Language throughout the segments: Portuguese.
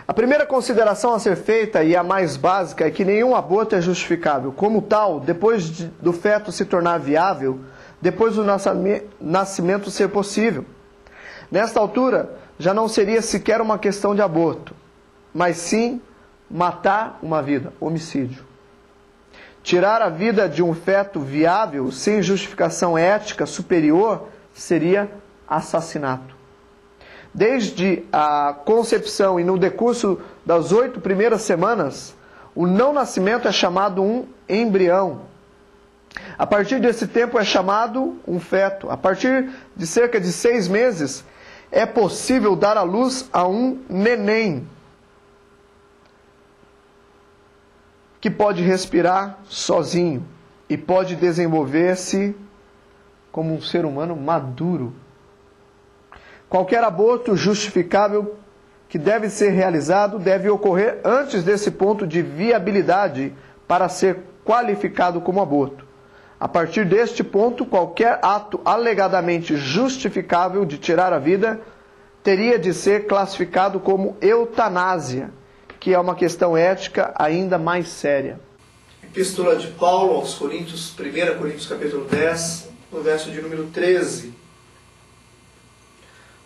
A primeira consideração a ser feita, e a mais básica, é que nenhum aborto é justificável. Como tal, depois do feto se tornar viável, depois do nascimento ser possível. Nesta altura, já não seria sequer uma questão de aborto, mas sim matar uma vida, homicídio. Tirar a vida de um feto viável, sem justificação ética superior, seria assassinato. Desde a concepção e no decurso das 8 primeiras semanas, o não nascimento é chamado um embrião. A partir desse tempo é chamado um feto. A partir de cerca de 6 meses, é possível dar à luz a um neném, que pode respirar sozinho e pode desenvolver-se como um ser humano maduro. Qualquer aborto justificável que deve ser realizado deve ocorrer antes desse ponto de viabilidade para ser qualificado como aborto. A partir deste ponto, qualquer ato alegadamente justificável de tirar a vida teria de ser classificado como eutanásia, que é uma questão ética ainda mais séria. Epístola de Paulo aos Coríntios, 1 Coríntios capítulo 10, no verso de número 13.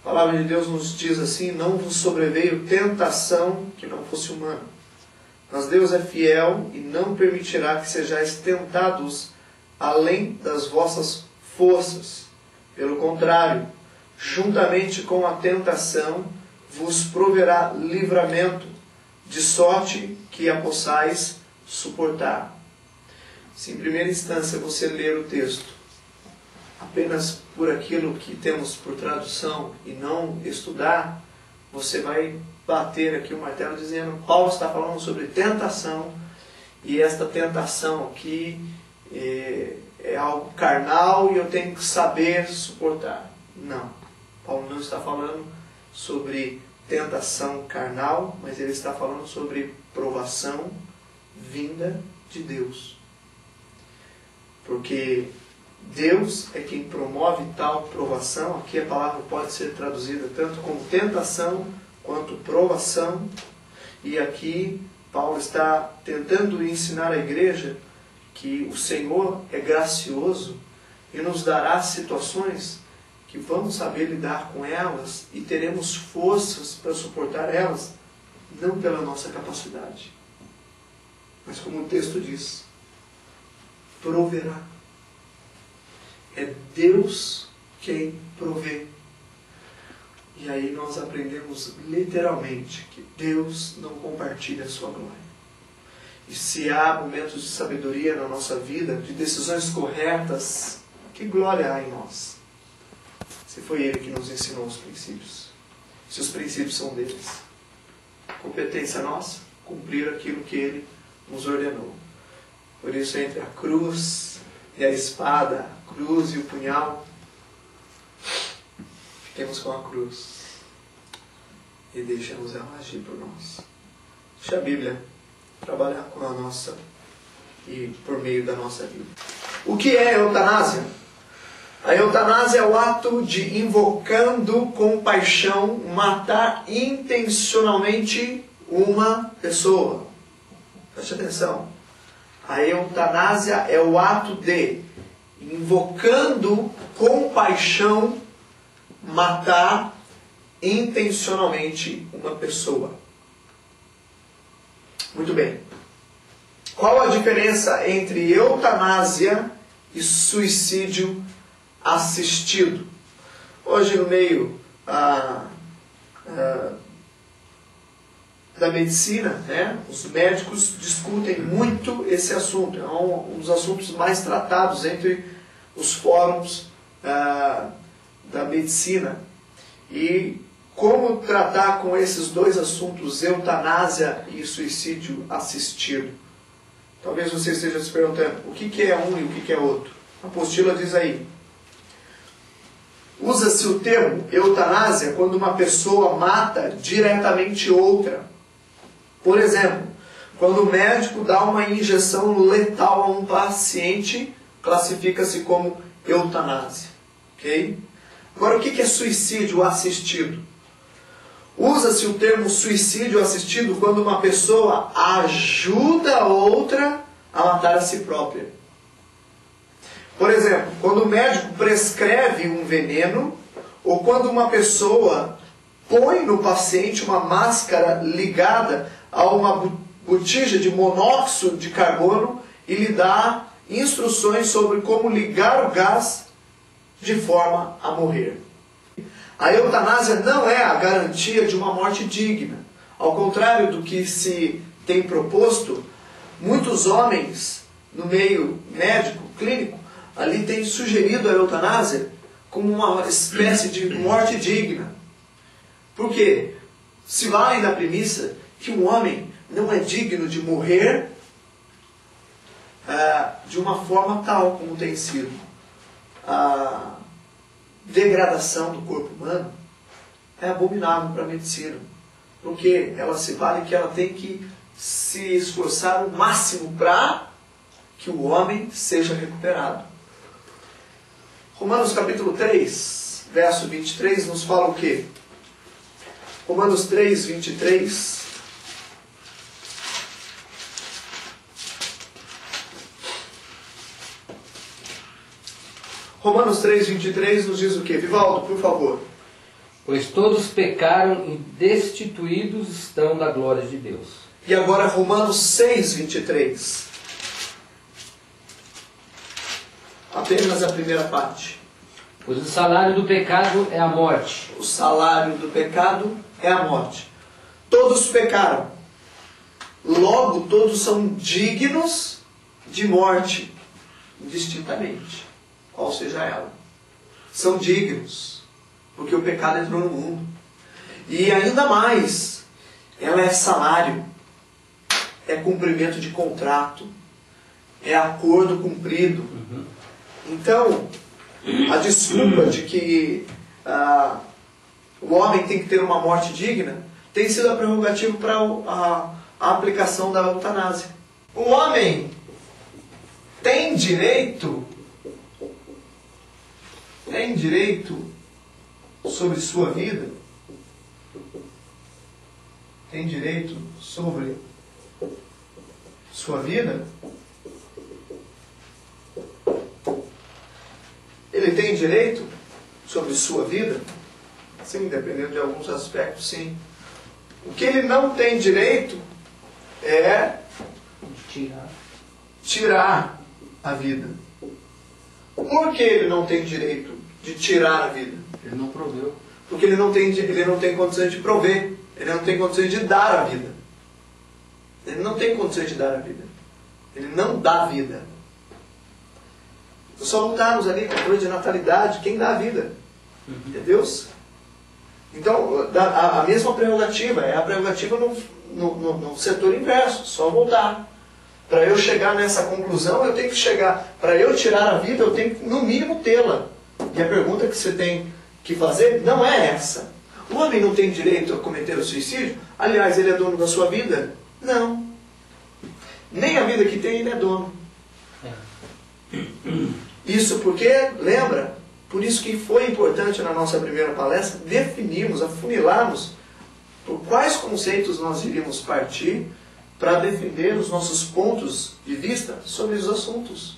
A palavra de Deus nos diz assim: não vos sobreveio tentação que não fosse humana. Mas Deus é fiel e não permitirá que sejais tentados além das vossas forças. Pelo contrário, juntamente com a tentação, vos proverá livramento, de sorte que a possais suportar. Se em primeira instância você ler o texto apenas por aquilo que temos por tradução e não estudar, você vai bater aqui o martelo dizendo: Paulo está falando sobre tentação, e esta tentação aqui é algo carnal e eu tenho que saber suportar. Não, Paulo não está falando sobre tentação carnal, mas ele está falando sobre provação vinda de Deus. Porque Deus é quem promove tal provação. Aqui a palavra pode ser traduzida tanto como tentação quanto provação. E aqui Paulo está tentando ensinar à igreja que o Senhor é gracioso e nos dará situações que vamos saber lidar com elas e teremos forças para suportar elas, não pela nossa capacidade, mas como o texto diz, proverá. É Deus quem provê. E aí nós aprendemos literalmente que Deus não compartilha a sua glória. E se há momentos de sabedoria na nossa vida, de decisões corretas, que glória há em nós? Se foi Ele que nos ensinou os princípios. Se os princípios são deles. Competência nossa, cumprir aquilo que Ele nos ordenou. Por isso, entre a cruz e a espada, a cruz e o punhal, fiquemos com a cruz e deixemos ela agir por nós. Deixa a Bíblia trabalhar com a nossa e por meio da nossa vida. O que é eutanásia? A eutanásia é o ato de, invocando com paixão, matar intencionalmente uma pessoa. Preste atenção. A eutanásia é o ato de, invocando com paixão, matar intencionalmente uma pessoa. Muito bem. Qual a diferença entre eutanásia e suicídio assistido? Hoje, no meio da medicina, os médicos discutem muito esse assunto. É um dos assuntos mais tratados entre os fóruns da medicina. E como tratar com esses dois assuntos, eutanásia e suicídio assistido? Talvez você esteja se perguntando, o que é um e o que é outro? A apostila diz aí: usa-se o termo eutanásia quando uma pessoa mata diretamente outra. Por exemplo, quando o médico dá uma injeção letal a um paciente, classifica-se como eutanásia. Ok? Agora, o que é suicídio assistido? Usa-se o termo suicídio assistido quando uma pessoa ajuda a outra a matar a si própria. Por exemplo, quando o médico prescreve um veneno, ou quando uma pessoa põe no paciente uma máscara ligada a uma botija de monóxido de carbono e lhe dá instruções sobre como ligar o gás de forma a morrer. A eutanásia não é a garantia de uma morte digna. Ao contrário do que se tem proposto, muitos homens no meio médico, clínico, ali têm sugerido a eutanásia como uma espécie de morte digna. Por quê? Se valem da premissa que o homem não é digno de morrer de uma forma tal como tem sido a degradação do corpo humano, é abominável para a medicina. Porque ela se vale que ela tem que se esforçar o máximo para que o homem seja recuperado. Romanos capítulo 3, verso 23, nos fala o quê? Romanos 3, 23. Romanos 3, 23 nos diz o quê? Vivaldo, por favor. Pois todos pecaram e destituídos estão da glória de Deus. E agora Romanos 6, 23. Apenas a primeira parte. Pois o salário do pecado é a morte. O salário do pecado é a morte. Todos pecaram. Logo, todos são dignos de morte, indistintamente, qual seja ela. São dignos, porque o pecado entrou no mundo. E ainda mais, ela é salário, é cumprimento de contrato, é acordo cumprido. Então, a desculpa de que o homem tem que ter uma morte digna tem sido a prerrogativa para a aplicação da eutanásia. O homem tem direito sobre sua vida? Tem direito sobre sua vida? Ele tem direito sobre sua vida? Sim, dependendo de alguns aspectos, sim. O que ele não tem direito é tirar a vida. Por que ele não tem direito de tirar a vida? Ele não proveu. Porque ele não tem condições de prover. Ele não tem condições de dar a vida. Ele não tem condições de dar a vida. Ele não dá vida. Nós só lutamos ali controle de natalidade. Quem dá a vida? É Deus. Então, a mesma prerrogativa. É a prerrogativa no setor inverso. Só voltar. Para eu chegar nessa conclusão, eu tenho que chegar. Para eu tirar a vida, eu tenho que, no mínimo, tê-la. E a pergunta que você tem que fazer não é essa. O homem não tem direito a cometer o suicídio? Aliás, ele é dono da sua vida? Não. Nem a vida que tem, ele é dono. Isso porque, lembra, por isso que foi importante na nossa primeira palestra definirmos, afunilarmos por quais conceitos nós iríamos partir para defender os nossos pontos de vista sobre os assuntos.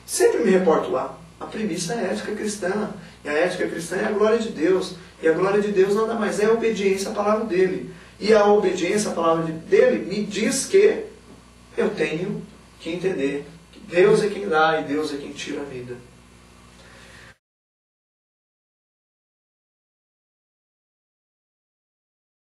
Sempre me reporto lá. A premissa é a ética cristã. E a ética cristã é a glória de Deus. E a glória de Deus nada mais é a obediência à palavra dele. E a obediência à palavra dele me diz que eu tenho que entender que Deus é quem dá e Deus é quem tira a vida.